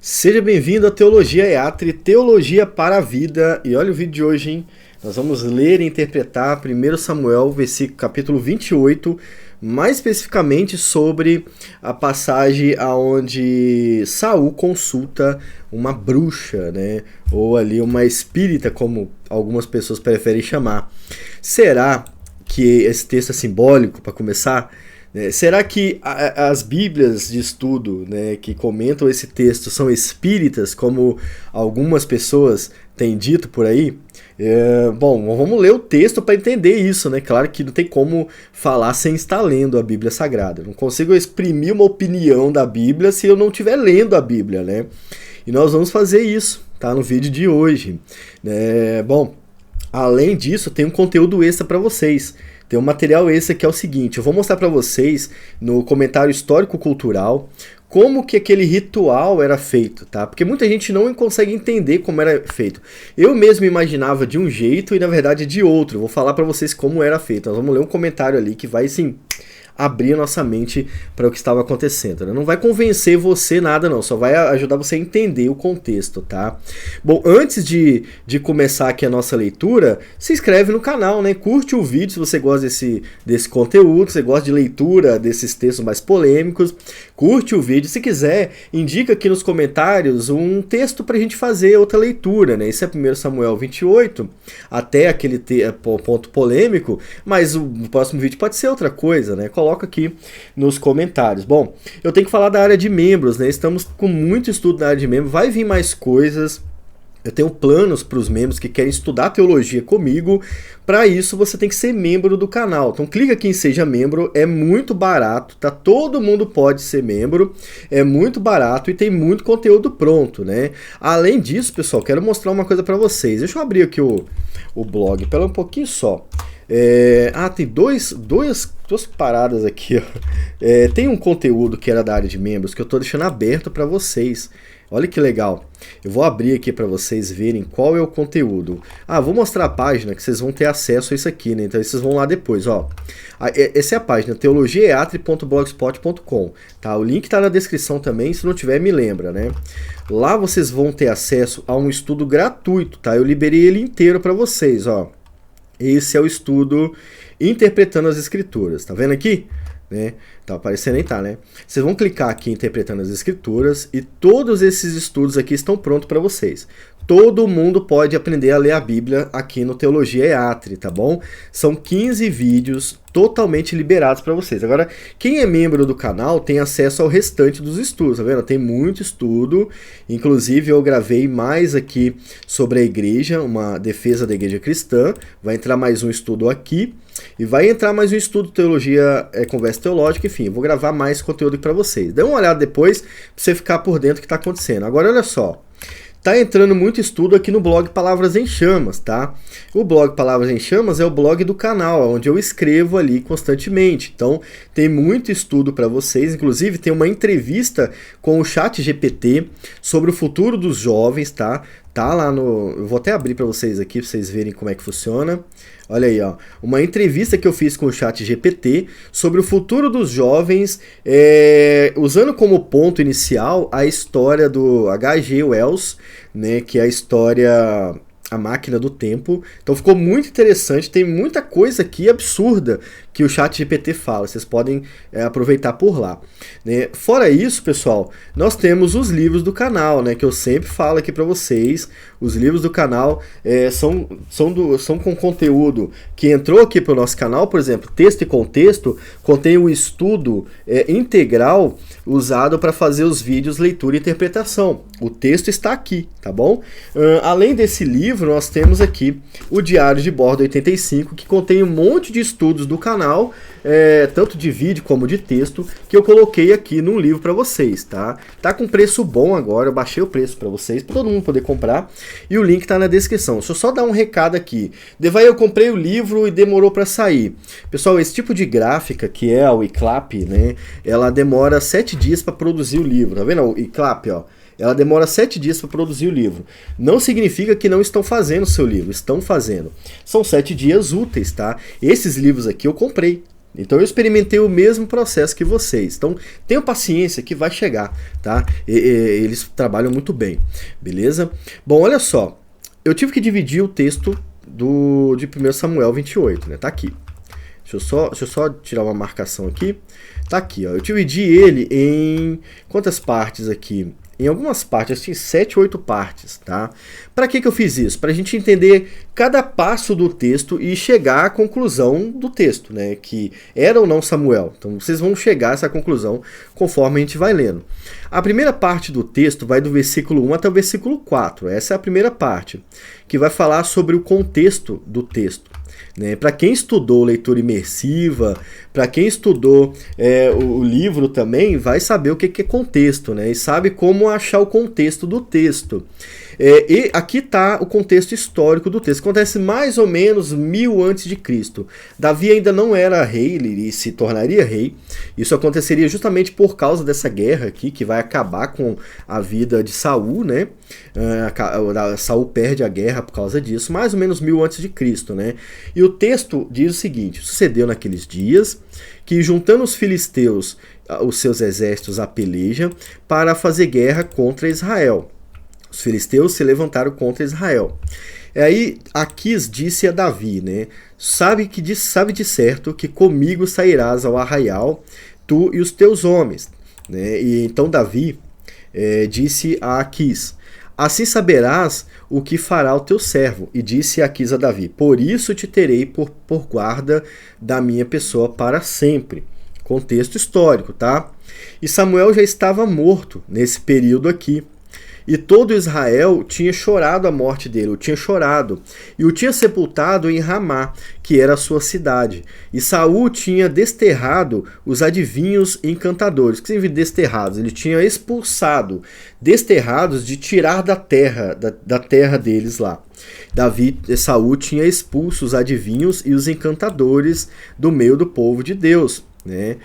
Seja bem-vindo à Teologia EATRE, Teologia para a Vida. E olha o vídeo de hoje, hein? Nós vamos ler e interpretar 1 Samuel, capítulo 28, mais especificamente sobre a passagem onde Saul consulta uma bruxa, né? Ou ali uma espírita, como algumas pessoas preferem chamar. Será que esse texto é simbólico, para começar? Será que as bíblias de estudo, né, que comentam esse texto são espíritas, como algumas pessoas têm dito por aí? Bom, vamos ler o texto para entender isso, né? Claro que não tem como falar sem estar lendo a Bíblia Sagrada. Não consigo exprimir uma opinião da Bíblia se eu não estiver lendo a Bíblia, né? E nós vamos fazer isso, tá? No vídeo de hoje. Bom, além disso, tem um conteúdo extra para vocês. Tem um material extra que é o seguinte, eu vou mostrar para vocês no comentário histórico-cultural como que aquele ritual era feito, tá? Porque muita gente não consegue entender como era feito. Eu mesmo imaginava de um jeito e na verdade de outro. Eu vou falar para vocês como era feito. Nós vamos ler um comentário ali que vai, sim, abrir a nossa mente para o que estava acontecendo, né? Não vai convencer você nada não, só vai ajudar você a entender o contexto, tá? Bom, antes de começar aqui a nossa leitura, se inscreve no canal, né? Curte o vídeo se você gosta desse conteúdo, se você gosta de leitura desses textos mais polêmicos, curte o vídeo. Se quiser, indica aqui nos comentários um texto para a gente fazer outra leitura, né? Esse é 1 Samuel 28, até aquele ponto polêmico, mas o próximo vídeo pode ser outra coisa, né? Coloca aqui nos comentários. Bom, eu tenho que falar da área de membros, né? Estamos com muito estudo na área de membros, vai vir mais coisas. Eu tenho planos para os membros que querem estudar teologia comigo. Para isso, você tem que ser membro do canal. Então, clica aqui em Seja Membro, é muito barato, tá? Todo mundo pode ser membro, é muito barato e tem muito conteúdo pronto, né? Além disso, pessoal, quero mostrar uma coisa para vocês. Deixa eu abrir aqui o blog, pera um pouquinho só. Tem duas paradas aqui, ó. Tem um conteúdo que era da área de membros que eu estou deixando aberto para vocês. Olha que legal. Eu vou abrir aqui para vocês verem qual é o conteúdo. Vou mostrar a página que vocês vão ter acesso a isso aqui, né? Então vocês vão lá depois, ó. Essa é a página, teologiaeatre.blogspot.com, tá? O link tá na descrição também, se não tiver me lembra, né? Lá vocês vão ter acesso a um estudo gratuito, tá? Eu liberei ele inteiro para vocês, ó. Esse é o estudo Interpretando as Escrituras. Tá vendo aqui? Né? Tá aparecendo aí, tá, né? Vocês vão clicar aqui Interpretando as Escrituras e todos esses estudos aqui estão prontos para vocês. Todo mundo pode aprender a ler a Bíblia aqui no Teologia EATRE, tá bom? São 15 vídeos totalmente liberados para vocês. Agora, quem é membro do canal tem acesso ao restante dos estudos, tá vendo? Tem muito estudo, inclusive eu gravei mais aqui sobre a igreja, uma defesa da igreja cristã, vai entrar mais um estudo aqui, e vai entrar mais um estudo de teologia, conversa teológica, enfim, eu vou gravar mais conteúdo para vocês. Dê uma olhada depois para você ficar por dentro do que está acontecendo. Agora, olha só. Tá entrando muito estudo aqui no blog Palavras em Chamas, tá? O blog Palavras em Chamas é o blog do canal, onde eu escrevo ali constantemente. Então, tem muito estudo para vocês. Inclusive, tem uma entrevista com o ChatGPT sobre o futuro dos jovens, tá? Tá lá no... Eu vou até abrir para vocês aqui, para vocês verem como é que funciona. Olha aí, ó. Uma entrevista que eu fiz com o ChatGPT sobre o futuro dos jovens, usando como ponto inicial a história do H.G. Wells, né, que é a história... A Máquina do Tempo. Então ficou muito interessante, tem muita coisa aqui absurda que o ChatGPT fala, vocês podem aproveitar por lá, né? Fora isso, pessoal, nós temos os livros do canal, né, que eu sempre falo aqui para vocês. Os livros do canal são com conteúdo que entrou aqui para o nosso canal, por exemplo, Texto e Contexto, contém um estudo integral usado para fazer os vídeos leitura e interpretação. O texto está aqui, tá bom? Além desse livro, nós temos aqui o Diário de Bordo 85, que contém um monte de estudos do canal, tanto de vídeo como de texto, que eu coloquei aqui num livro para vocês, tá? Tá com preço bom agora, eu baixei o preço para vocês, para todo mundo poder comprar, e o link tá na descrição. Deixa eu só dar um recado aqui. Devaí eu comprei o livro e demorou para sair. Pessoal, esse tipo de gráfica, que é o iClap, né? Ela demora 7 dias para produzir o livro, tá vendo? O iClap, ó. Ela demora 7 dias para produzir o livro. Não significa que não estão fazendo o seu livro, estão fazendo. São 7 dias úteis, tá? Esses livros aqui eu comprei. Então eu experimentei o mesmo processo que vocês. Então tenham paciência que vai chegar, tá? Eles trabalham muito bem, beleza? Bom, olha só. Eu tive que dividir o texto de 1 Samuel 28, né? Tá aqui. Deixa eu só tirar uma marcação aqui. Tá aqui, ó. Eu dividi ele em quantas partes aqui? Em algumas partes, tinha 7, 8 partes, tá? Para que eu fiz isso? Para a gente entender cada passo do texto e chegar à conclusão do texto, né? Que era ou não Samuel. Então vocês vão chegar a essa conclusão conforme a gente vai lendo. A primeira parte do texto vai do versículo 1 até o versículo 4. Essa é a primeira parte, que vai falar sobre o contexto do texto. Né? Para quem estudou leitura imersiva, para quem estudou o livro também, vai saber o que é contexto, né? E sabe como achar o contexto do texto. E aqui está o contexto histórico do texto. Acontece mais ou menos 1000 a.C. Davi ainda não era rei, ele se tornaria rei. Isso aconteceria justamente por causa dessa guerra aqui, que vai acabar com a vida de Saul, né? Saul perde a guerra por causa disso, mais ou menos 1000 a.C., né? E o texto diz o seguinte: sucedeu naqueles dias que, juntando os filisteus, os seus exércitos à peleja, para fazer guerra contra Israel. Os filisteus se levantaram contra Israel. E aí Aquis disse a Davi, né? Sabe de certo que comigo sairás ao arraial, tu e os teus homens. Né? E então Davi disse a Aquis: assim saberás o que fará o teu servo. E disse Aquis a Davi: por isso te terei por guarda da minha pessoa para sempre. Contexto histórico, tá? E Samuel já estava morto nesse período aqui. E todo Israel tinha chorado a morte dele, o tinha chorado, e o tinha sepultado em Ramá, que era a sua cidade. E Saul tinha desterrado os adivinhos e encantadores. O que significa desterrados? Ele tinha expulsado, desterrados de tirar da terra deles lá. Saul tinha expulso os adivinhos e os encantadores do meio do povo de Deus. Né?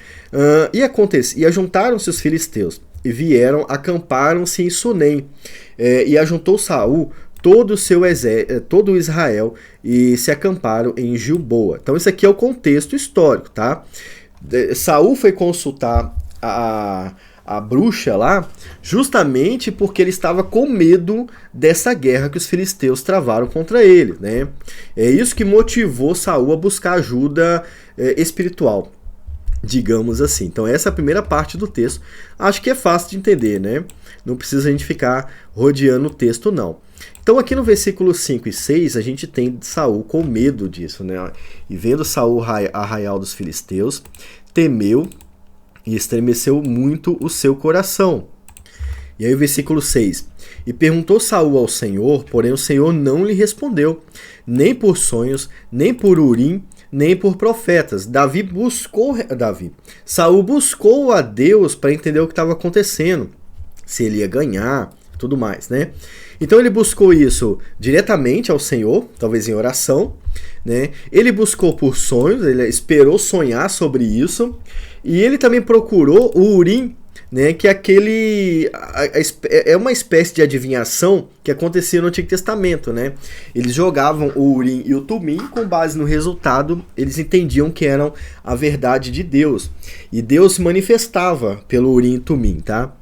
E ajuntaram-se os filisteus e vieram, acamparam-se em Sunem, e ajuntou Saul todo o seu exército, todo Israel, e se acamparam em Gilboa. Então isso aqui é o contexto histórico, tá? Saul foi consultar a bruxa lá, justamente porque ele estava com medo dessa guerra que os filisteus travaram contra ele, né? É isso que motivou Saul a buscar ajuda espiritual, digamos assim. Então essa é a primeira parte do texto. Acho que é fácil de entender, né? Não precisa a gente ficar rodeando o texto, não. Então aqui no versículo 5 e 6 a gente tem Saul com medo disso, né? E vendo Saul arraial dos filisteus, temeu e estremeceu muito o seu coração. E aí o versículo 6: e perguntou Saul ao Senhor, porém o Senhor não lhe respondeu, nem por sonhos, nem por Urim, nem por profetas. Saul buscou a Deus para entender o que estava acontecendo, se ele ia ganhar, tudo mais, né? Então ele buscou isso diretamente ao Senhor, talvez em oração, né? Ele buscou por sonhos, ele esperou sonhar sobre isso, e ele também procurou o Urim, né, que é uma espécie de adivinhação que acontecia no Antigo Testamento, né? Eles jogavam o Urim e o Tumim, com base no resultado, eles entendiam que eram a verdade de Deus. E Deus se manifestava pelo Urim e Tumim, tá?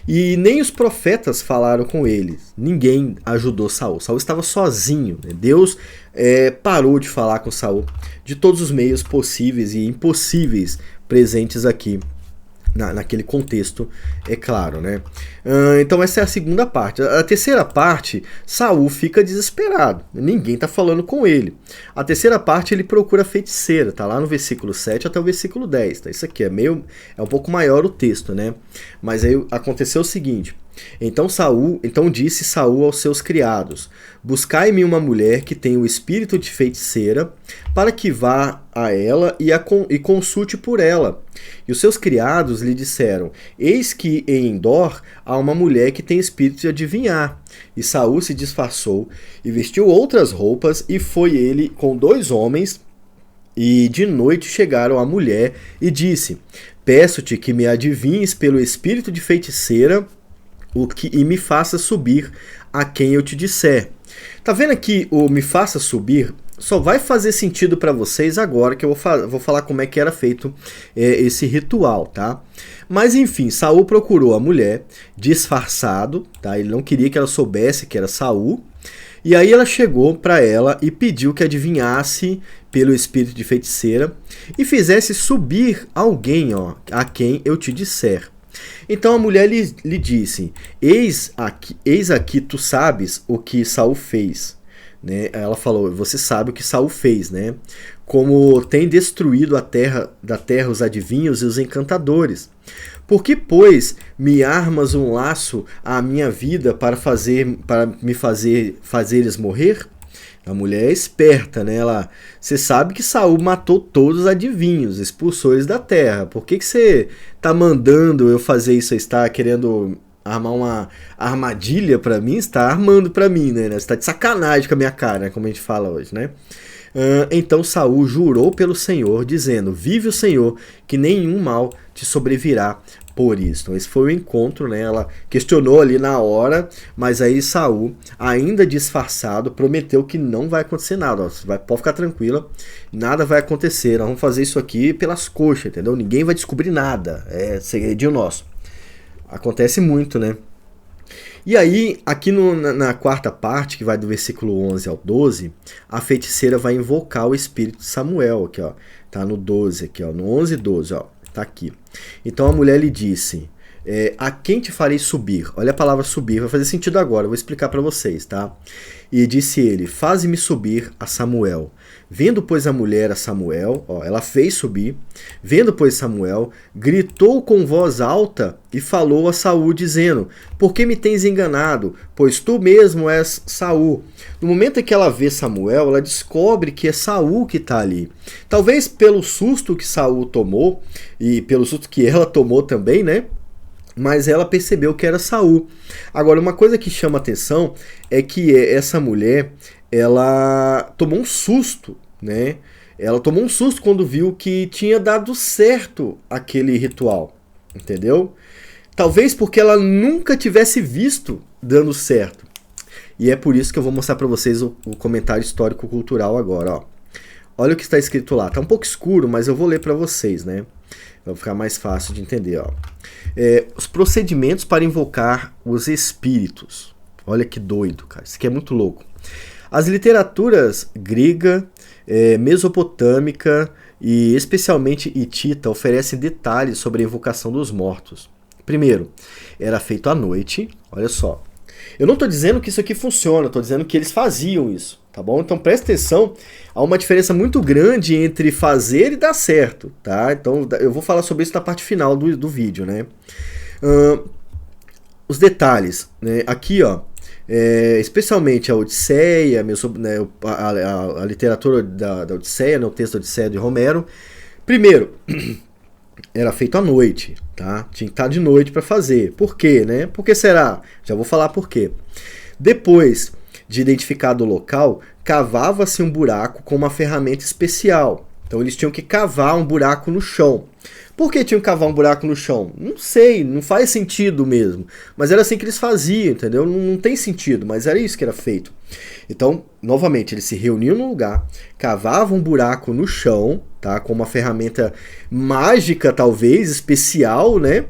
E nem os profetas falaram com eles. Ninguém ajudou Saul. Saul estava sozinho, né? Deus parou de falar com Saul de todos os meios possíveis e impossíveis presentes aqui naquele contexto, é claro, né? Então essa é a segunda parte. A terceira parte, Saul fica desesperado, ninguém tá falando com ele. A terceira parte, ele procura a feiticeira, tá lá no versículo 7 até o versículo 10, tá? Isso aqui é um pouco maior o texto, né? Mas aí aconteceu o seguinte: então disse Saul aos seus criados: buscai-me uma mulher que tenha o espírito de feiticeira, para que vá a ela e consulte por ela. E os seus criados lhe disseram: eis que em Endor há uma mulher que tem espírito de adivinhar. E Saul se disfarçou e vestiu outras roupas, e foi ele com 2 homens, e de noite chegaram à mulher e disse: peço-te que me adivinhes pelo espírito de feiticeira e me faça subir a quem eu te disser. Tá vendo aqui o me faça subir? só vai fazer sentido para vocês agora que eu vou falar como é que era feito esse ritual, tá? Mas enfim, Saul procurou a mulher disfarçado, tá? Ele não queria que ela soubesse que era Saul. E aí ela chegou para ela e pediu que adivinhasse pelo espírito de feiticeira e fizesse subir alguém, ó, a quem eu te disser. Então a mulher lhe disse: eis aqui tu sabes o que Saul fez. Né? Ela falou: você sabe o que Saul fez, né? Como tem destruído da terra os adivinhos e os encantadores. Por que, pois, me armas um laço à minha vida para me fazeres morrer? A mulher é esperta, né? Você sabe que Saul matou todos os adivinhos, expulsou eles da terra. Por que você está mandando eu fazer isso? Você está querendo armar uma armadilha para mim? Você está armando para mim, né? Você está de sacanagem com a minha cara, como a gente fala hoje, né? Então Saul jurou pelo Senhor, dizendo: vive o Senhor, que nenhum mal te sobrevirá por isso. Então, esse foi o encontro, né? Ela questionou ali na hora, mas aí Saul, ainda disfarçado, prometeu que não vai acontecer nada. Ó, pode ficar tranquila, nada vai acontecer. Nós vamos fazer isso aqui pelas coxas, entendeu? Ninguém vai descobrir nada. É segredinho nosso. Acontece muito, né? E aí, aqui na quarta parte, que vai do versículo 11 ao 12, a feiticeira vai invocar o espírito de Samuel, aqui, ó. Tá no 12 aqui, ó, no 11 e 12, ó. Tá aqui. Então a mulher lhe disse: a quem te farei subir? Olha a palavra subir, vai fazer sentido agora, eu vou explicar para vocês, tá? E disse ele: faze-me subir a Samuel. Vendo, pois, a mulher a Samuel, ó, ela fez subir. Vendo, pois, Samuel, gritou com voz alta e falou a Saul, dizendo: por que me tens enganado? Pois tu mesmo és Saul. No momento em que ela vê Samuel, ela descobre que é Saul que está ali. Talvez pelo susto que Saul tomou, e pelo susto que ela tomou também, né? Mas ela percebeu que era Saul. Agora, uma coisa que chama atenção é que essa mulher, ela tomou um susto, né? Ela tomou um susto quando viu que tinha dado certo aquele ritual, entendeu? Talvez porque ela nunca tivesse visto dando certo. E é por isso que eu vou mostrar para vocês o comentário histórico-cultural agora, ó. Olha o que está escrito lá. Tá um pouco escuro, mas eu vou ler para vocês, né? Vai ficar mais fácil de entender, ó. Os procedimentos para invocar os espíritos. Olha que doido, cara. Isso aqui é muito louco. As literaturas grega, mesopotâmica e especialmente hitita oferecem detalhes sobre a invocação dos mortos. Primeiro, era feito à noite. Olha só. Eu não estou dizendo que isso aqui funciona, estou dizendo que eles faziam isso, tá bom? Então presta atenção, há uma diferença muito grande entre fazer e dar certo, tá? Então eu vou falar sobre isso na parte final do vídeo, né? Os detalhes, né? Aqui, ó, especialmente a Odisseia, né, a literatura da Odisseia, né, o texto da Odisseia de Homero. Primeiro, era feito à noite, tá? Tinha que estar de noite para fazer. Por quê, né? Por que será? Já vou falar por quê. Depois de identificado o local, cavava-se um buraco com uma ferramenta especial. Então eles tinham que cavar um buraco no chão. Por que tinham que cavar um buraco no chão? Não sei, não faz sentido mesmo. Mas era assim que eles faziam, entendeu? Não tem sentido, mas era isso que era feito. Então, novamente, eles se reuniam num lugar, cavavam um buraco no chão, tá? Com uma ferramenta mágica, talvez, especial, né?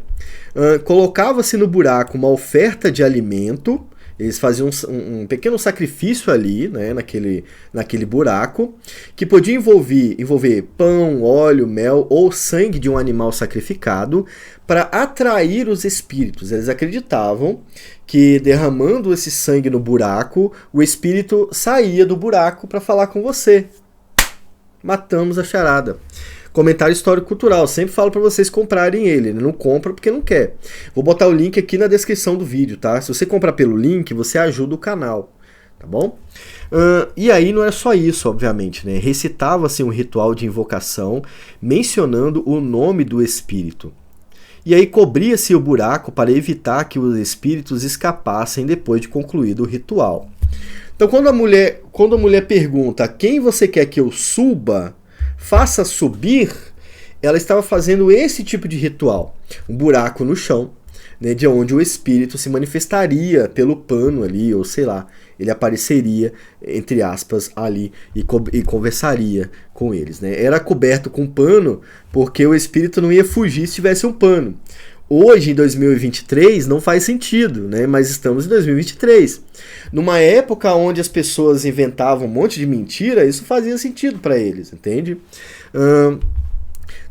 Colocava-se no buraco uma oferta de alimento. Eles faziam um pequeno sacrifício ali, né, naquele buraco, que podia envolver pão, óleo, mel ou sangue de um animal sacrificado para atrair os espíritos. Eles acreditavam que derramando esse sangue no buraco, o espírito saía do buraco para falar com você. Matamos a charada. Comentário histórico-cultural, sempre falo para vocês comprarem ele, não compra porque não quer. Vou botar o link aqui na descrição do vídeo, tá? Se você comprar pelo link, você ajuda o canal, tá bom? E aí não é só isso, obviamente, né? Recitava-se um ritual de invocação mencionando o nome do espírito. E aí cobria-se o buraco para evitar que os espíritos escapassem depois de concluído o ritual. Então quando a mulher pergunta: quem você quer que eu suba? Faça subir, ela estava fazendo esse tipo de ritual. Um buraco no chão, né, de onde o espírito se manifestaria pelo pano ali, ou sei lá, ele apareceria, entre aspas, ali e conversaria com eles, né? Era coberto com pano porque o espírito não ia fugir se tivesse um pano. Hoje, em 2023, não faz sentido, né? Mas estamos em 2023. Numa época onde as pessoas inventavam um monte de mentira, isso fazia sentido para eles, entende?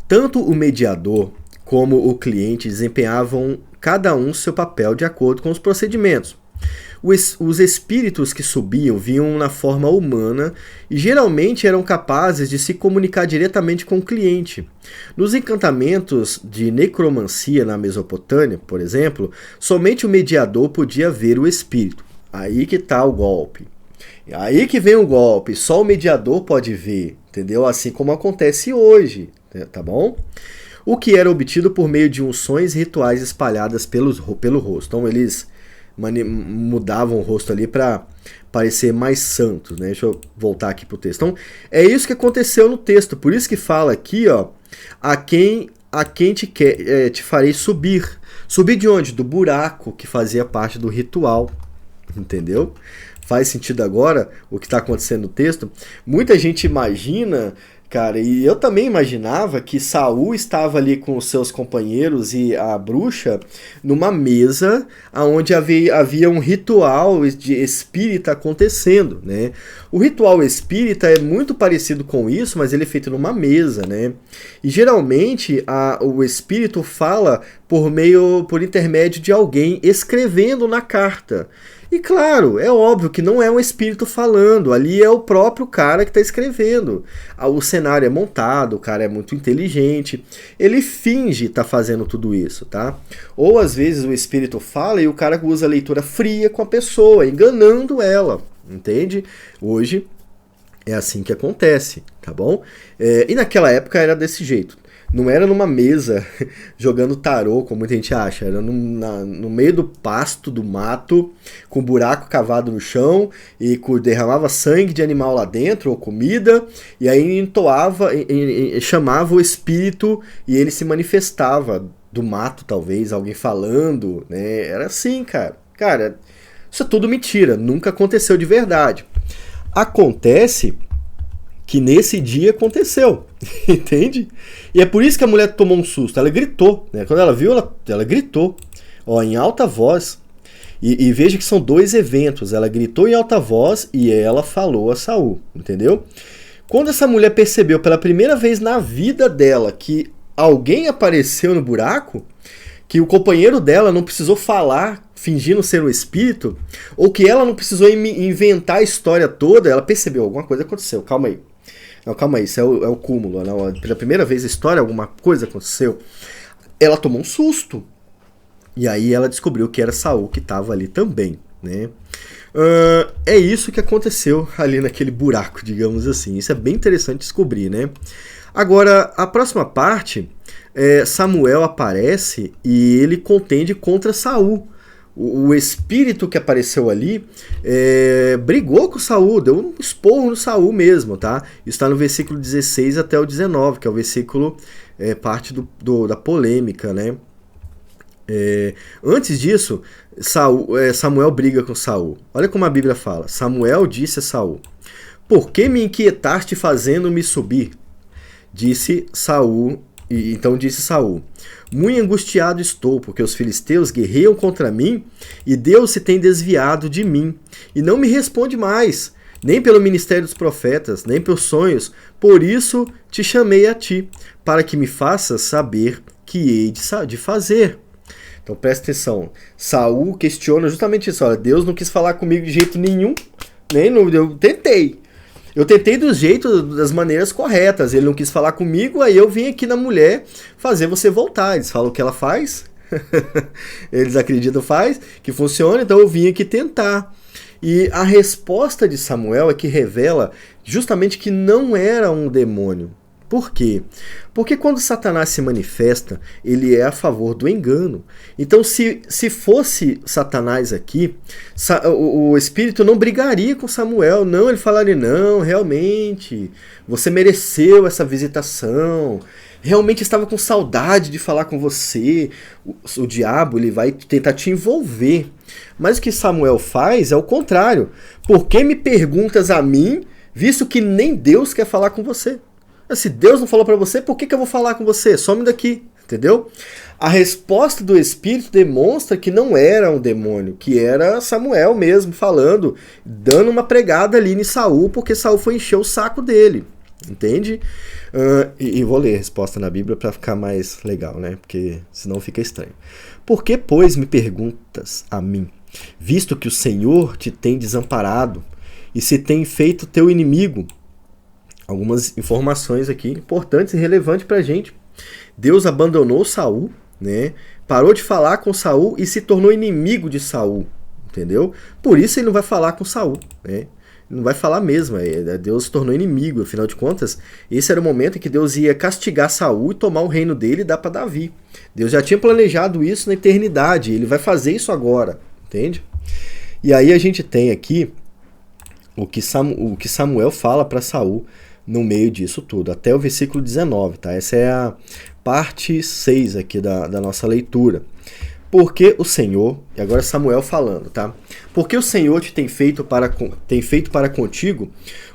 Tanto o mediador como o cliente desempenhavam cada um seu papel de acordo com os procedimentos. Os espíritos que subiam vinham na forma humana e geralmente eram capazes de se comunicar diretamente com o cliente. Nos encantamentos de necromancia na Mesopotâmia, por exemplo, somente o mediador podia ver o espírito. Aí que está o golpe. Aí que vem o golpe, só o mediador pode ver, entendeu? Assim como acontece hoje, tá bom? O que era obtido por meio de unções rituais espalhadas pelo rosto. Então eles mudavam o rosto ali para parecer mais santos, né? Deixa eu voltar aqui pro texto. Então, é isso que aconteceu no texto. Por isso que fala aqui, ó, a quem te farei subir. Subir de onde? Do buraco que fazia parte do ritual. Entendeu? Faz sentido agora o que está acontecendo no texto? Muita gente imagina, cara, e eu também imaginava que Saul estava ali com os seus companheiros e a bruxa numa mesa onde havia um ritual de espírita acontecendo, né? O ritual espírita é muito parecido com isso, mas ele é feito numa mesa, né? E geralmente o espírito fala por intermédio de alguém escrevendo na carta. E claro, é óbvio que não é um espírito falando, ali é o próprio cara que está escrevendo. O cenário é montado, o cara é muito inteligente, ele finge estar fazendo tudo isso, tá? Ou às vezes o espírito fala e o cara usa a leitura fria com a pessoa, enganando ela, entende? Hoje é assim que acontece, tá bom? E naquela época era desse jeito. Não era numa mesa jogando tarô, como muita gente acha. Era no meio do pasto, do mato, com um buraco cavado no chão e derramava sangue de animal lá dentro, ou comida, e aí chamava o espírito e ele se manifestava do mato, talvez, alguém falando, né? Era assim, cara. Cara, isso é tudo mentira, nunca aconteceu de verdade. Acontece que nesse dia aconteceu, entende? E é por isso que a mulher tomou um susto, ela gritou, né? Quando ela viu, ela gritou, ó, em alta voz, e veja que são dois eventos, ela gritou em alta voz e ela falou a Saul, entendeu? Quando essa mulher percebeu pela primeira vez na vida dela que alguém apareceu no buraco, que o companheiro dela não precisou falar fingindo ser um espírito, ou que ela não precisou inventar a história toda, ela percebeu, alguma coisa aconteceu, calma aí. Não, calma aí, isso é o cúmulo. Não, pela primeira vez na história, alguma coisa aconteceu. Ela tomou um susto. E aí ela descobriu que era Saul que estava ali também, né? É isso que aconteceu ali naquele buraco, digamos assim. Isso é bem interessante descobrir, né? Agora, a próxima parte, Samuel aparece e ele contende contra Saul. O espírito que apareceu ali brigou com Saul, deu um esporro no Saul mesmo, tá? Isso está no versículo 16 até o 19, que é o versículo parte da polêmica, né? Antes disso, Samuel briga com Saul. Olha como a Bíblia fala. Samuel disse a Saul: "Por que me inquietaste fazendo-me subir?" Disse Saul. Então disse Saul: "Muito angustiado estou, porque os filisteus guerreiam contra mim, e Deus se tem desviado de mim, e não me responde mais, nem pelo ministério dos profetas, nem pelos sonhos. Por isso te chamei a ti, para que me faças saber que hei de fazer." Então presta atenção, Saul questiona justamente isso. Olha, Deus não quis falar comigo de jeito nenhum, eu tentei. Eu tentei do jeito, das maneiras corretas. Ele não quis falar comigo, aí eu vim aqui na mulher fazer você voltar. Eles falam o que ela faz, eles acreditam que funciona, então eu vim aqui tentar. E a resposta de Samuel é que revela justamente que não era um demônio. Por quê? Porque quando Satanás se manifesta, ele é a favor do engano. Então, se fosse Satanás aqui, o espírito não brigaria com Samuel. Não, ele falaria: "Não, realmente, você mereceu essa visitação. realmente estava com saudade de falar com você. O diabo, ele vai tentar te envolver. Mas o que Samuel faz é o contrário. Por que me perguntas a mim, visto que nem Deus quer falar com você? Se Deus não falou para você, por que eu vou falar com você? Some daqui, entendeu? A resposta do Espírito demonstra que não era um demônio, que era Samuel mesmo falando, dando uma pregada ali em Saul, porque Saul foi encher o saco dele, entende? E vou ler a resposta na Bíblia para ficar mais legal, né? Porque senão fica estranho. Por que, pois, me perguntas a mim, visto que o Senhor te tem desamparado e se tem feito teu inimigo? Algumas informações aqui importantes e relevantes para a gente. Deus abandonou Saul, né? Parou de falar com Saul e se tornou inimigo de Saul, entendeu? Por isso ele não vai falar com Saul, né? Ele não vai falar mesmo. Deus se tornou inimigo, afinal de contas, esse era o momento em que Deus ia castigar Saul e tomar o reino dele e dar para Davi. Deus já tinha planejado isso na eternidade, ele vai fazer isso agora, entende? E aí a gente tem aqui o que Samuel fala para Saul no meio disso tudo, até o versículo 19, tá? Essa é a parte 6 aqui da nossa leitura. Porque o Senhor, e agora Samuel falando, tá? Porque o Senhor te tem feito para contigo,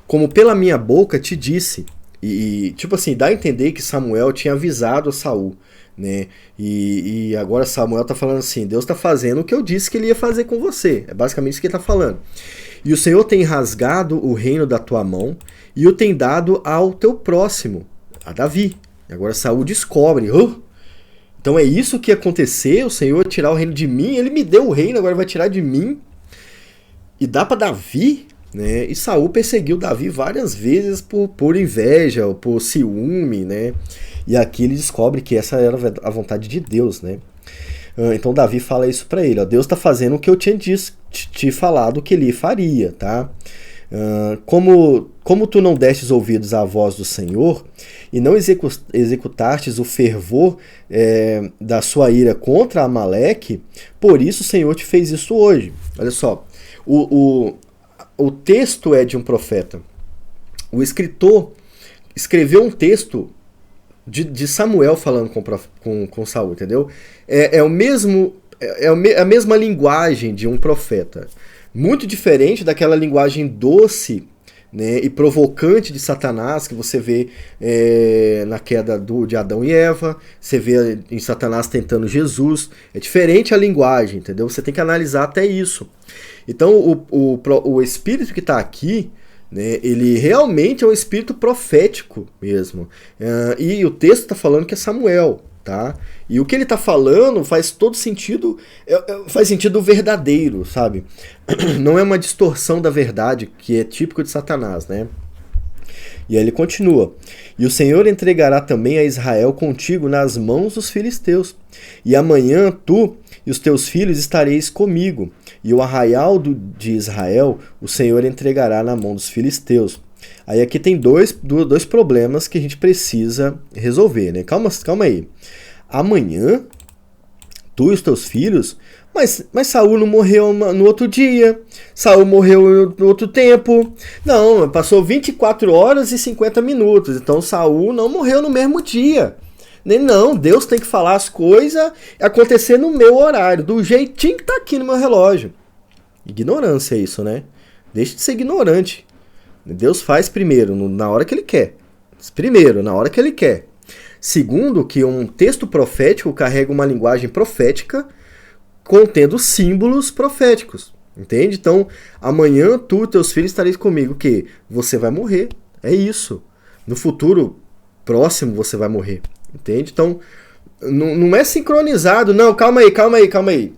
como pela minha boca te disse. E tipo assim, dá a entender que Samuel tinha avisado a Saul, né? E agora Samuel tá falando assim, Deus tá fazendo o que eu disse que ele ia fazer com você. É basicamente isso que ele tá falando. E o Senhor tem rasgado o reino da tua mão e o tem dado ao teu próximo, a Davi. E agora Saul descobre, então é isso que ia acontecer, o Senhor ia tirar o reino de mim, ele me deu o reino, agora vai tirar de mim e dá para Davi, né? E Saul perseguiu Davi várias vezes por inveja, ou por ciúme, né? E aqui ele descobre que essa era a vontade de Deus, né? Então Davi fala isso para ele, ó, Deus está fazendo o que eu tinha te falado que ele faria, tá? Como tu não destes ouvidos à voz do Senhor e não executastes o fervor da sua ira contra Amaleque, por isso o Senhor te fez isso hoje. Olha só, o texto é de um profeta. O escritor escreveu um texto de Samuel falando com Saul, entendeu? É a mesma linguagem de um profeta. Muito diferente daquela linguagem doce, né, e provocante de Satanás que você vê na queda de Adão e Eva, você vê em Satanás tentando Jesus. É diferente a linguagem, entendeu? Você tem que analisar até isso. Então o espírito que está aqui, né, ele realmente é um espírito profético mesmo. E o texto está falando que é Samuel. Tá? E o que ele está falando faz todo sentido, faz sentido verdadeiro, sabe? Não é uma distorção da verdade, que é típico de Satanás, né? E aí ele continua, e o Senhor entregará também a Israel contigo nas mãos dos filisteus, e amanhã tu e os teus filhos estareis comigo, e o arraial de Israel o Senhor entregará na mão dos filisteus. Aí aqui tem dois problemas que a gente precisa resolver, né? Calma aí. Amanhã, tu e os teus filhos, mas Saul não morreu no outro dia, Saul morreu no outro tempo. Não, passou 24 horas e 50 minutos, então Saul não morreu no mesmo dia. Não, Deus tem que falar as coisas acontecer no meu horário, do jeitinho que tá aqui no meu relógio. Ignorância é isso, né? Deixa de ser ignorante. Deus faz primeiro, na hora que ele quer. Primeiro, na hora que ele quer. Segundo, que um texto profético carrega uma linguagem profética contendo símbolos proféticos. Entende? Então, amanhã tu e teus filhos estareis comigo. Que você vai morrer. É isso. No futuro próximo você vai morrer. Entende? Então, não é sincronizado. Não, calma aí.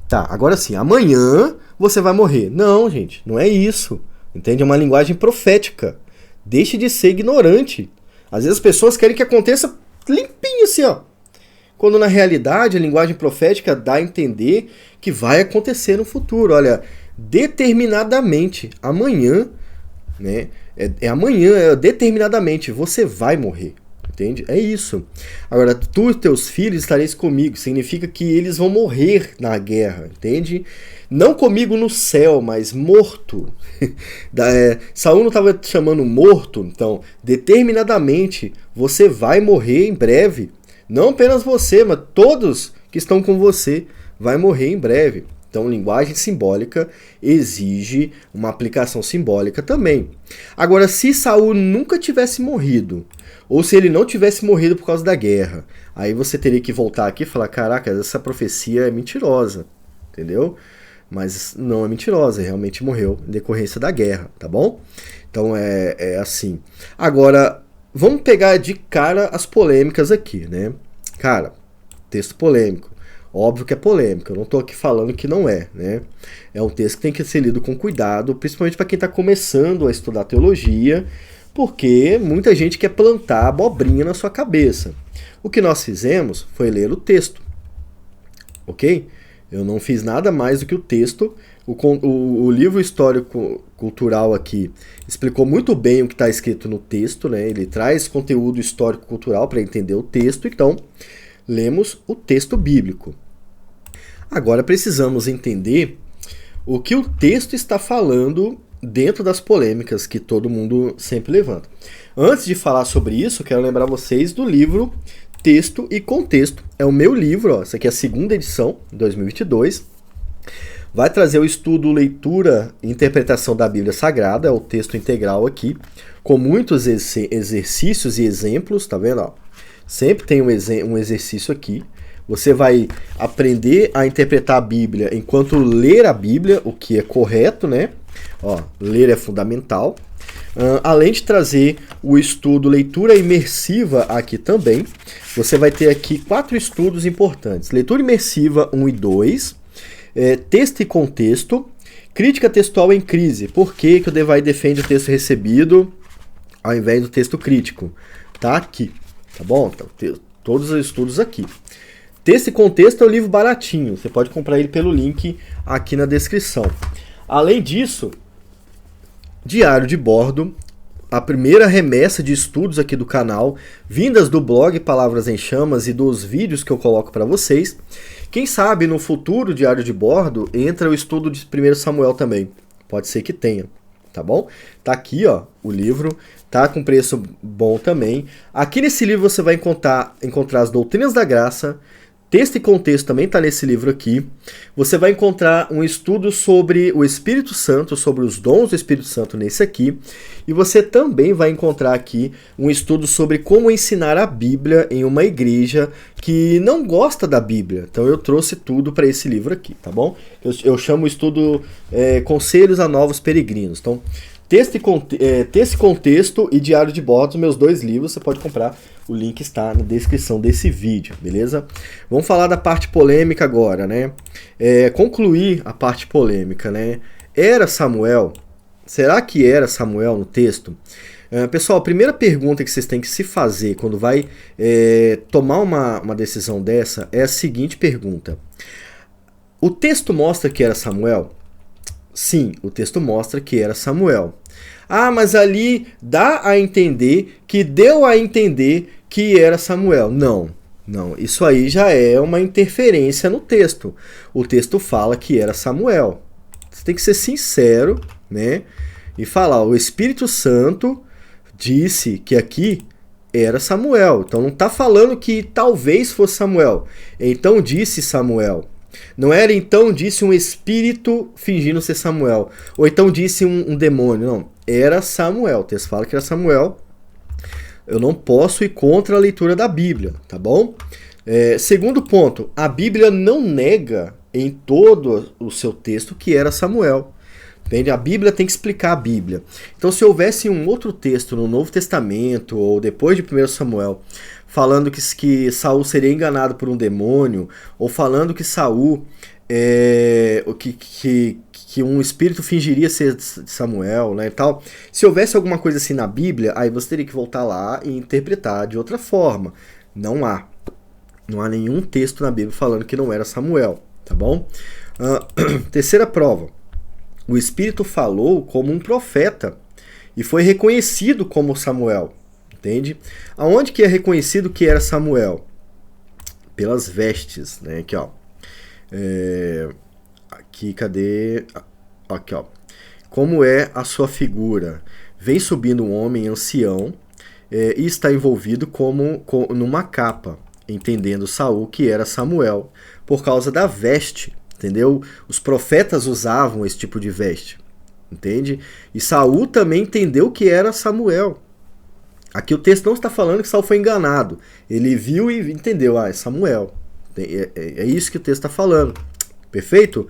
Tá, agora sim, amanhã você vai morrer. Não, gente, não é isso. Entende? É uma linguagem profética. Deixe de ser ignorante. Às vezes as pessoas querem que aconteça limpinho assim, ó. Quando na realidade a linguagem profética dá a entender que vai acontecer no futuro. Olha, determinadamente, amanhã, né? Amanhã, determinadamente, você vai morrer. entende? É isso. Agora, tu e teus filhos estareis comigo, significa que eles vão morrer na guerra, entende? Não comigo no céu, mas morto. Saul não estava te chamando morto, então, determinadamente, você vai morrer em breve. Não apenas você, mas todos que estão com você vai morrer em breve. Então, linguagem simbólica exige uma aplicação simbólica também. Agora, se Saul nunca tivesse morrido, ou se ele não tivesse morrido por causa da guerra, aí você teria que voltar aqui e falar, caraca, essa profecia é mentirosa, entendeu? Mas não é mentirosa, realmente morreu em decorrência da guerra, tá bom? Então é assim. Agora, vamos pegar de cara as polêmicas aqui, né? Cara, texto polêmico. Óbvio que é polêmico, eu não estou aqui falando que não é, né? É um texto que tem que ser lido com cuidado, principalmente para quem está começando a estudar teologia, porque muita gente quer plantar abobrinha na sua cabeça. O que nós fizemos foi ler o texto, ok? Eu não fiz nada mais do que o texto. O livro histórico-cultural aqui explicou muito bem o que está escrito no texto, né? Ele traz conteúdo histórico-cultural para entender o texto, então lemos o texto bíblico. Agora precisamos entender o que o texto está falando dentro das polêmicas que todo mundo sempre levanta. Antes de falar sobre isso, quero lembrar vocês do livro Texto e Contexto. É o meu livro, ó, essa aqui é a segunda edição, 2022. Vai trazer o estudo, leitura e interpretação da Bíblia Sagrada, é o texto integral aqui, com muitos exercícios e exemplos, tá vendo? Ó? Sempre tem um exercício aqui. Você vai aprender a interpretar a Bíblia enquanto ler a Bíblia, o que é correto, né? Ó, ler é fundamental. Além de trazer o estudo leitura imersiva aqui também, você vai ter aqui 4 estudos importantes. Leitura imersiva 1 e 2, texto e contexto, crítica textual em crise. Por que o Devay defende o texto recebido ao invés do texto crítico? Tá aqui, tá bom? Então, todos os estudos aqui. Texto e contexto é um livro baratinho, você pode comprar ele pelo link aqui na descrição. Além disso, diário de bordo, a primeira remessa de estudos aqui do canal, vindas do blog Palavras em Chamas e dos vídeos que eu coloco para vocês. Quem sabe no futuro diário de bordo entra o estudo de 1 Samuel também, pode ser que tenha, tá bom? Tá aqui, ó, o livro, tá com preço bom também. Aqui nesse livro você vai encontrar as doutrinas da graça. Texto e contexto também está nesse livro aqui. Você vai encontrar um estudo sobre o Espírito Santo, sobre os dons do Espírito Santo nesse aqui. E você também vai encontrar aqui um estudo sobre como ensinar a Bíblia em uma igreja que não gosta da Bíblia. Então eu trouxe tudo para esse livro aqui, tá bom? Eu chamo o estudo Conselhos a Novos Peregrinos. Então, texto e contexto e diário de bordo, meus 2 livros, você pode comprar. O link está na descrição desse vídeo, beleza? Vamos falar da parte polêmica agora, né? Concluir a parte polêmica, né? Era Samuel? Será que era Samuel no texto? Pessoal, a primeira pergunta que vocês têm que se fazer quando vai tomar uma decisão dessa é a seguinte pergunta. O texto mostra que era Samuel? Sim, o texto mostra que era Samuel. Ah, mas ali dá a entender que deu a entender que era Samuel. Não, isso aí já é uma interferência no texto. O texto fala que era Samuel. Você tem que ser sincero, né? E falar, o Espírito Santo disse que aqui era Samuel. Então não está falando que talvez fosse Samuel. Então disse Samuel. Não era então disse um espírito fingindo ser Samuel. Ou então disse um demônio. Não, era Samuel. O texto fala que era Samuel. Eu não posso ir contra a leitura da Bíblia, tá bom? Segundo ponto, a Bíblia não nega em todo o seu texto que era Samuel. Entende? A Bíblia tem que explicar a Bíblia. Então, se houvesse um outro texto no Novo Testamento, ou depois de 1 Samuel, falando que Saul seria enganado por um demônio, ou falando que Saul, que um espírito fingiria ser Samuel, né, e tal. Se houvesse alguma coisa assim na Bíblia, aí você teria que voltar lá e interpretar de outra forma. Não há nenhum texto na Bíblia falando que não era Samuel, tá bom? Terceira prova. O Espírito falou como um profeta e foi reconhecido como Samuel. entende? Aonde que é reconhecido que era Samuel? Pelas vestes, né? Aqui, ó. Aqui, cadê? Aqui, ó. Como é a sua figura? Vem subindo um homem ancião e está envolvido numa capa, entendendo Saul que era Samuel, por causa da veste, entendeu? Os profetas usavam esse tipo de veste, entende? E Saul também entendeu que era Samuel. Aqui o texto não está falando que Saul foi enganado. Ele viu e entendeu, é Samuel. É isso que o texto está falando. Perfeito?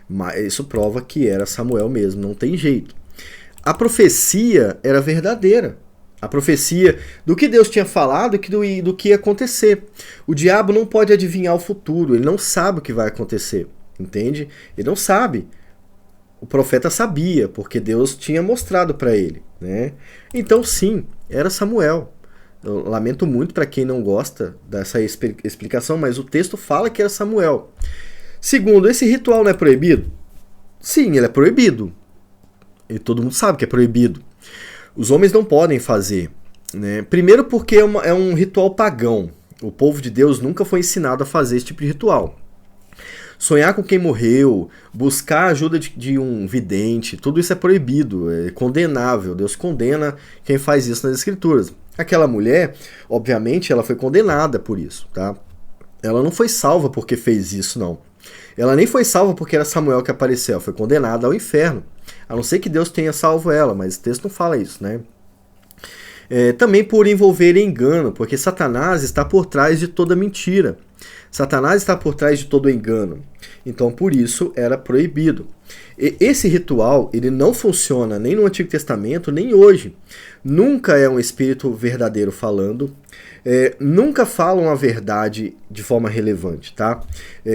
Mas isso prova que era Samuel mesmo, não tem jeito. A profecia era verdadeira. A profecia do que Deus tinha falado e do que ia acontecer. O diabo não pode adivinhar o futuro, ele não sabe o que vai acontecer, entende? Ele não sabe. O profeta sabia, porque Deus tinha mostrado para ele, né? Então sim, era Samuel. Eu lamento muito para quem não gosta dessa explicação, mas o texto fala que era Samuel. Segundo, esse ritual não é proibido? Sim, ele é proibido. E todo mundo sabe que é proibido. Os homens não podem fazer, né? Primeiro porque é um ritual pagão. O povo de Deus nunca foi ensinado a fazer esse tipo de ritual. Sonhar com quem morreu, buscar a ajuda de um vidente, tudo isso é proibido, é condenável. Deus condena quem faz isso nas Escrituras. Aquela mulher, obviamente, ela foi condenada por isso, tá? Ela não foi salva porque fez isso, não. Ela nem foi salva porque era Samuel que apareceu, ela foi condenada ao inferno. A não ser que Deus tenha salvo ela, mas o texto não fala isso, né? Também por envolver engano, porque Satanás está por trás de toda mentira. Satanás está por trás de todo engano. Então, por isso, era proibido. Esse ritual, ele não funciona nem no Antigo Testamento, nem hoje. Nunca é um espírito verdadeiro falando. Nunca falam a verdade de forma relevante, tá?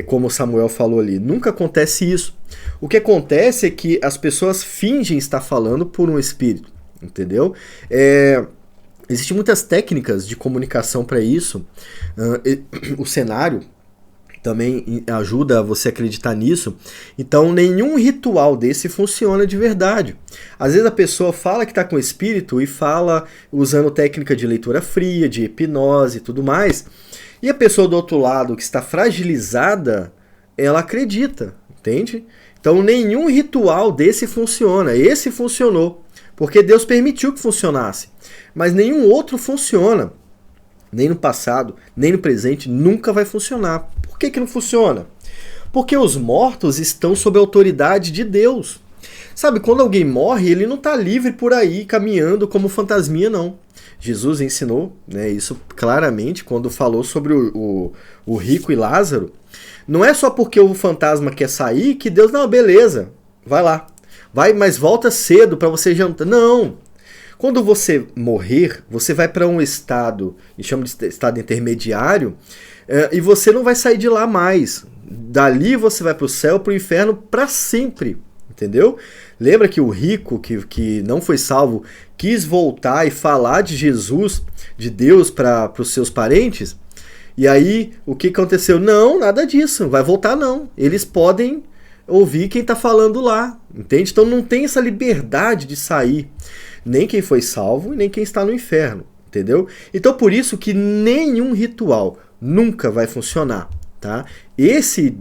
Como Samuel falou ali. Nunca acontece isso. O que acontece é que as pessoas fingem estar falando por um espírito, entendeu? Existem muitas técnicas de comunicação para isso. O cenário também ajuda você a acreditar nisso. Então, nenhum ritual desse funciona de verdade. Às vezes a pessoa fala que está com espírito e fala usando técnica de leitura fria, de hipnose e tudo mais. E a pessoa do outro lado, que está fragilizada, ela acredita, entende? Então, nenhum ritual desse funciona. Esse funcionou, porque Deus permitiu que funcionasse. Mas nenhum outro funciona. Nem no passado, nem no presente, nunca vai funcionar. Por que não funciona? Porque os mortos estão sob a autoridade de Deus. Sabe, quando alguém morre, ele não está livre por aí, caminhando como fantasminha, não. Jesus ensinou, né, isso claramente quando falou sobre o rico e Lázaro. Não é só porque o fantasma quer sair que Deus, não, beleza, vai lá. Vai, mas volta cedo para você jantar. Não. Quando você morrer, você vai para um estado, a gente chama de estado intermediário, e você não vai sair de lá mais. Dali você vai para o céu, para o inferno, para sempre. Entendeu? Lembra que o rico, que não foi salvo, quis voltar e falar de Jesus, de Deus, para os seus parentes? E aí, o que aconteceu? Não, nada disso, não vai voltar não. Eles podem ouvir quem está falando lá, entende? Então não tem essa liberdade de sair. Nem quem foi salvo e nem quem está no inferno, entendeu? Então por isso que nenhum ritual nunca vai funcionar, tá? Esse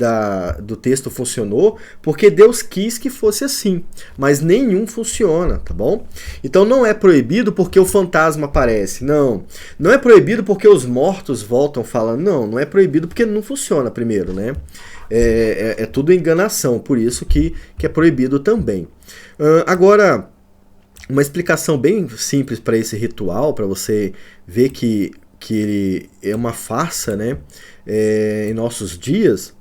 do texto funcionou porque Deus quis que fosse assim, mas nenhum funciona, tá bom? Então não é proibido porque o fantasma aparece, não. Não é proibido porque os mortos voltam falando, não é proibido porque não funciona primeiro, né? É tudo enganação, por isso que é proibido também. Agora, uma explicação bem simples para esse ritual, para você ver que ele é uma farsa, né? Em nossos dias,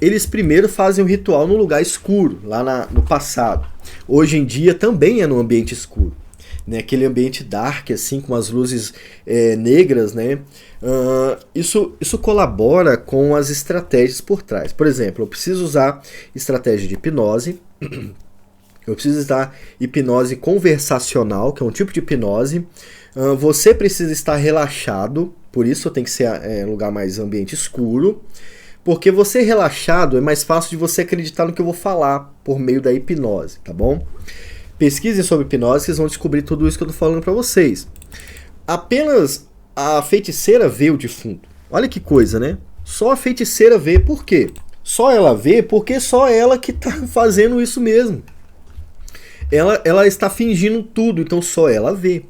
eles primeiro fazem o ritual num lugar escuro, lá no passado. Hoje em dia também é no ambiente escuro, né? Aquele ambiente dark, assim, com as luzes negras, né? Isso colabora com as estratégias por trás. Por exemplo, eu preciso usar estratégia de hipnose. Eu preciso usar hipnose conversacional, que é um tipo de hipnose. Você precisa estar relaxado, por isso tem que ser lugar mais ambiente escuro. Porque você relaxado é mais fácil de você acreditar no que eu vou falar por meio da hipnose, tá bom? Pesquisem sobre hipnose, vocês vão descobrir tudo isso que eu tô falando para vocês. apenas a feiticeira vê o defunto. Olha que coisa, né? Só a feiticeira vê. Por quê? Só ela vê porque só ela que está fazendo isso mesmo. Ela está fingindo tudo, então só ela vê.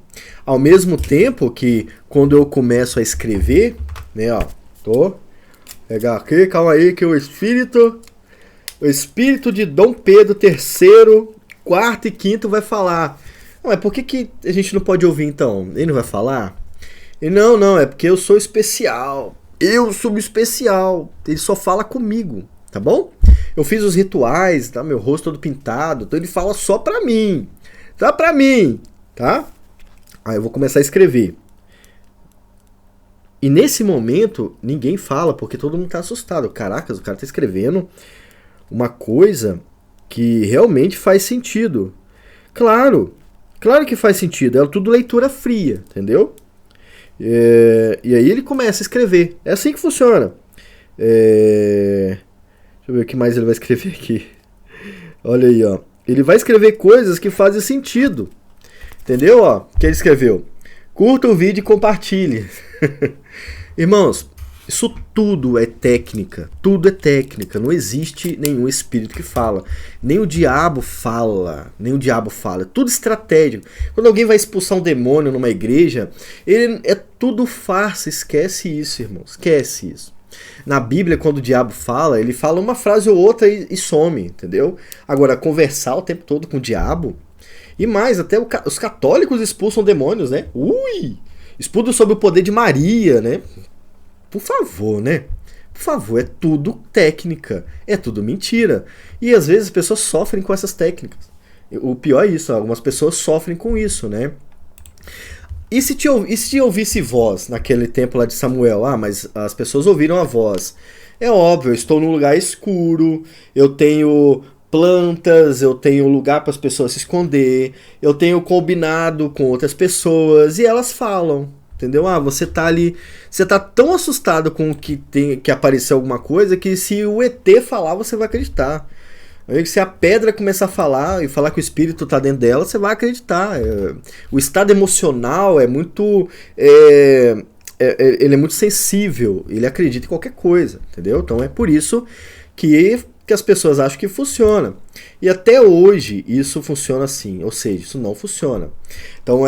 Ao mesmo tempo que quando eu começo a escrever, né, ó, pegar aqui, calma aí, que o espírito de Dom Pedro III, quarto e quinto vai falar. Mas por que a gente não pode ouvir então? Ele não vai falar? Ele, não, é porque eu sou especial. Eu sou especial. Ele só fala comigo, tá bom? Eu fiz os rituais, tá? Meu rosto todo pintado, então ele fala só pra mim. Tá pra mim, tá? Aí eu vou começar a escrever. E nesse momento, ninguém fala, porque todo mundo tá assustado. Caracas, o cara tá escrevendo uma coisa que realmente faz sentido. Claro que faz sentido. É tudo leitura fria, entendeu? E aí ele começa a escrever. É assim que funciona. Deixa eu ver o que mais ele vai escrever aqui. Olha aí, ó. Ele vai escrever coisas que fazem sentido. Entendeu? Ó, que ele escreveu. Curta o vídeo e compartilhe. Irmãos, isso tudo é técnica. Tudo é técnica. Não existe nenhum espírito que fala. Nem o diabo fala. É tudo estratégico. Quando alguém vai expulsar um demônio numa igreja, é tudo farsa. Esquece isso, irmão. Esquece isso. Na Bíblia, quando o diabo fala, ele fala uma frase ou outra e some, entendeu? Agora, conversar o tempo todo com o diabo... E mais, até os católicos expulsam demônios, né? Expulsam sob o poder de Maria, né? Por favor, né? Por favor, é tudo técnica. É tudo mentira. E às vezes as pessoas sofrem com essas técnicas. O pior é isso, algumas pessoas sofrem com isso, né? E se te ouvisse voz naquele tempo lá de Samuel? Mas as pessoas ouviram a voz. É óbvio, eu estou num lugar escuro, eu tenho plantas, eu tenho lugar para as pessoas se esconder, eu tenho combinado com outras pessoas e elas falam, entendeu? Você tá ali, você tá tão assustado com que apareceu alguma coisa que se o ET falar, você vai acreditar. Se a pedra começar a falar e falar que o espírito tá dentro dela, você vai acreditar. O estado emocional é muito... ele é muito sensível, ele acredita em qualquer coisa, entendeu? Então é por isso que as pessoas acham que funciona. E até hoje isso funciona assim, ou seja, isso não funciona. Então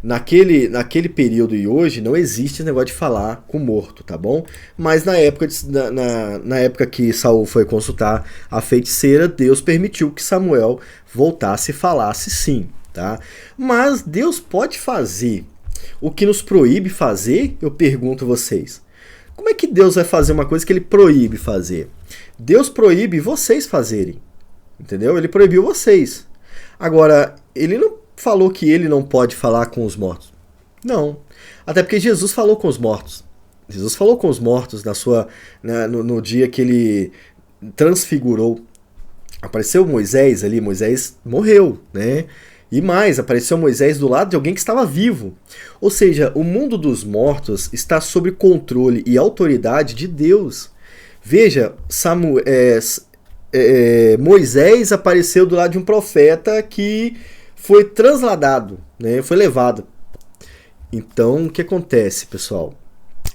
naquele período e hoje não existe esse negócio de falar com morto, tá bom? Mas na época que Saul foi consultar a feiticeira, Deus permitiu que Samuel voltasse e falasse sim, tá? Mas Deus pode fazer o que nos proíbe fazer? Eu pergunto a vocês. Como é que Deus vai fazer uma coisa que ele proíbe fazer? Deus proíbe vocês fazerem, entendeu? Ele proibiu vocês. Agora, ele não falou que ele não pode falar com os mortos. Não. Até porque Jesus falou com os mortos. Jesus falou com os mortos no dia que ele transfigurou. Apareceu Moisés ali, Moisés morreu, né? E mais, apareceu Moisés do lado de alguém que estava vivo. Ou seja, o mundo dos mortos está sob controle e autoridade de Deus. Veja, Moisés apareceu do lado de um profeta que foi transladado, né? Foi levado. Então, o que acontece, pessoal?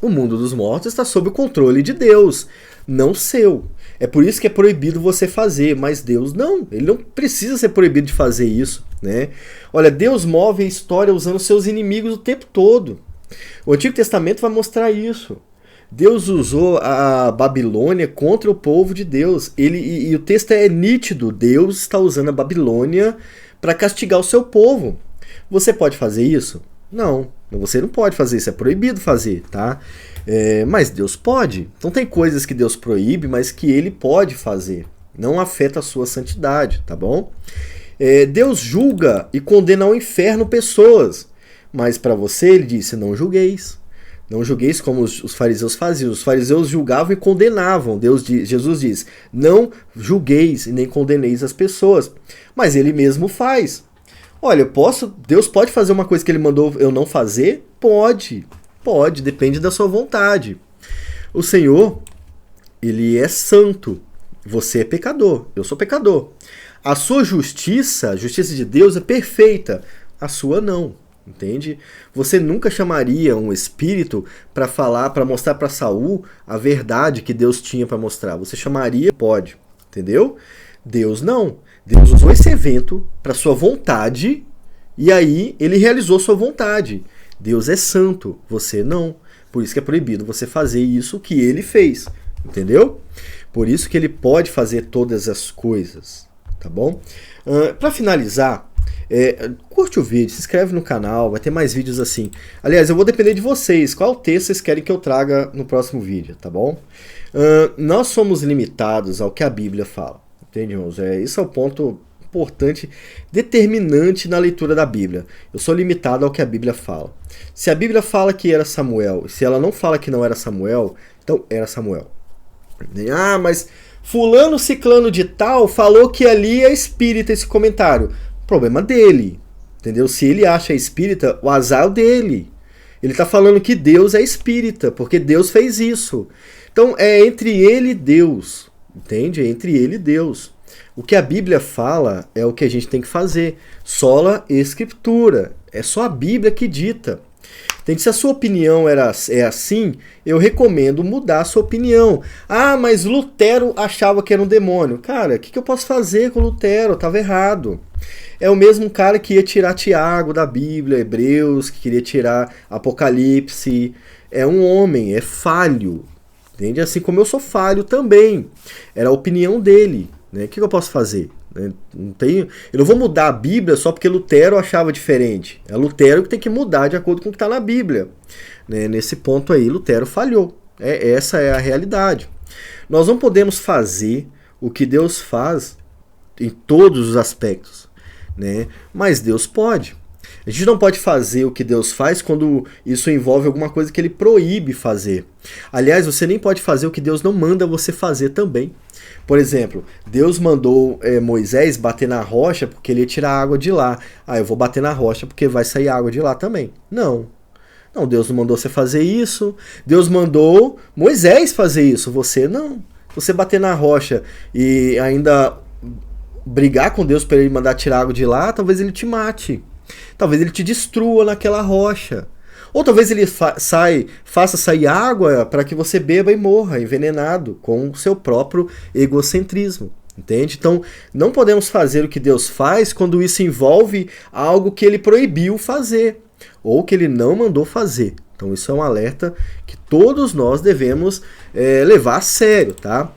O mundo dos mortos está sob o controle de Deus, não seu. É por isso que é proibido você fazer, mas Deus não. Ele não precisa ser proibido de fazer isso, né? Olha, Deus move a história usando seus inimigos o tempo todo. O Antigo Testamento vai mostrar isso. Deus usou a Babilônia contra o povo de Deus. E o texto é nítido. Deus está usando a Babilônia para castigar o seu povo. Você pode fazer isso? Não, você não pode fazer isso. É proibido fazer, tá? Mas Deus pode. Então tem coisas que Deus proíbe, mas que Ele pode fazer. Não afeta a sua santidade, tá bom? Deus julga e condena ao inferno pessoas. Mas para você, Ele disse, não julgueis. Não julgueis como os fariseus faziam. Os fariseus julgavam e condenavam. Jesus diz, não julgueis e nem condeneis as pessoas. Mas ele mesmo faz. Olha, Deus pode fazer uma coisa que ele mandou eu não fazer? Pode, depende da sua vontade. O Senhor, ele é santo. Você é pecador, eu sou pecador. A sua justiça, a justiça de Deus é perfeita. A sua não. entende? Você nunca chamaria um espírito para falar, para mostrar para Saul a verdade que Deus tinha para mostrar. Você chamaria, pode, entendeu? Deus não. Deus usou esse evento para sua vontade e aí ele realizou sua vontade. Deus é santo, você não. Por isso que é proibido você fazer isso que ele fez, entendeu? Por isso que ele pode fazer todas as coisas, tá bom? Para finalizar, curte o vídeo, se inscreve no canal, vai ter mais vídeos assim. Aliás, eu vou depender de vocês, qual texto vocês querem que eu traga no próximo vídeo, tá bom? Nós somos limitados ao que a Bíblia fala, entende, irmãos? Isso é o ponto importante, determinante na leitura da Bíblia. Eu sou limitado ao que a Bíblia fala. Se a Bíblia fala que era Samuel, se ela não fala que não era Samuel, então era Samuel. Ah, mas fulano ciclano de tal falou que ali é espírita esse comentário. Problema dele, entendeu? Se ele acha espírita, o azar é dele. Ele está falando que Deus é espírita, porque Deus fez isso. Então é entre ele e Deus, entende? É entre ele e Deus. O que a Bíblia fala é o que a gente tem que fazer. Sola Escritura. É só a Bíblia que dita. Se a sua opinião é assim, eu recomendo mudar a sua opinião. Ah, mas Lutero achava que era um demônio. Cara, o que eu posso fazer com Lutero? Estava errado. É o mesmo cara que ia tirar Tiago da Bíblia, Hebreus, que queria tirar Apocalipse. É um homem, é falho. Entende? Assim como eu sou falho também. Era a opinião dele. Né? O que eu posso fazer? Eu não vou mudar a Bíblia só porque Lutero achava diferente. É Lutero que tem que mudar de acordo com o que está na Bíblia. Né? Nesse ponto aí, Lutero falhou. Essa é a realidade. Nós não podemos fazer o que Deus faz em todos os aspectos. Né? Mas Deus pode. A gente não pode fazer o que Deus faz quando isso envolve alguma coisa que ele proíbe fazer. Aliás, você nem pode fazer o que Deus não manda você fazer também. Por exemplo, Deus mandou Moisés bater na rocha porque ele ia tirar a água de lá. Ah, eu vou bater na rocha porque vai sair água de lá também. Não. Não, Deus não mandou você fazer isso. Deus mandou Moisés fazer isso. Você não. Você bater na rocha e ainda brigar com Deus para ele mandar tirar a água de lá, talvez ele te mate. Talvez ele te destrua naquela rocha. Ou talvez ele faça sair água para que você beba e morra envenenado com o seu próprio egocentrismo. Entende? Então, não podemos fazer o que Deus faz quando isso envolve algo que ele proibiu fazer ou que ele não mandou fazer. Então, isso é um alerta que todos nós devemos levar a sério, tá?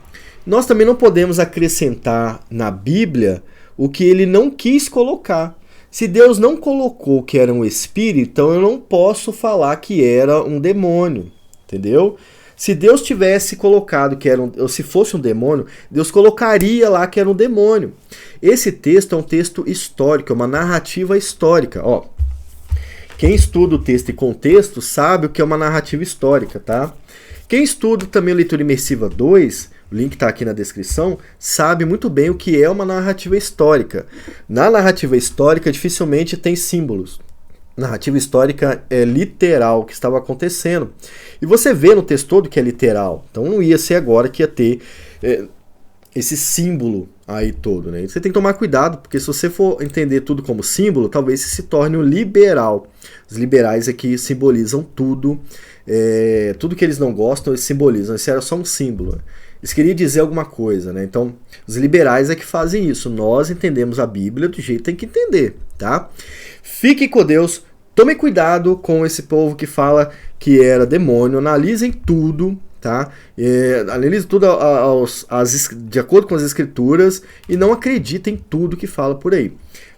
Nós também não podemos acrescentar na Bíblia o que ele não quis colocar. Se Deus não colocou que era um espírito, então eu não posso falar que era um demônio, entendeu? Se Deus tivesse colocado que era ou se fosse um demônio, Deus colocaria lá que era um demônio. Esse texto é um texto histórico, é uma narrativa histórica. Ó, quem estuda o texto e contexto sabe o que é uma narrativa histórica, tá? Quem estuda também a Leitura Imersiva 2, o link está aqui na descrição, sabe muito bem o que é uma narrativa histórica. Na narrativa histórica, dificilmente tem símbolos. Narrativa histórica é literal, o que estava acontecendo. E você vê no texto todo que é literal. Então não ia ser agora que ia ter esse símbolo aí todo. Né? Você tem que tomar cuidado, porque se você for entender tudo como símbolo, talvez você se torne um liberal. Os liberais aqui simbolizam tudo. Tudo que eles não gostam, eles simbolizam. Isso era só um símbolo. Eles queriam dizer alguma coisa, né? Então, os liberais é que fazem isso. Nós entendemos a Bíblia do jeito que tem que entender, tá? Fiquem com Deus. Tomem cuidado com esse povo que fala que era demônio. Analisem tudo, tá? Analisem tudo de acordo com as Escrituras e não acreditem em tudo que fala por aí.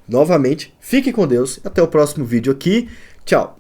Novamente, fiquem com Deus. Até o próximo vídeo aqui. Tchau!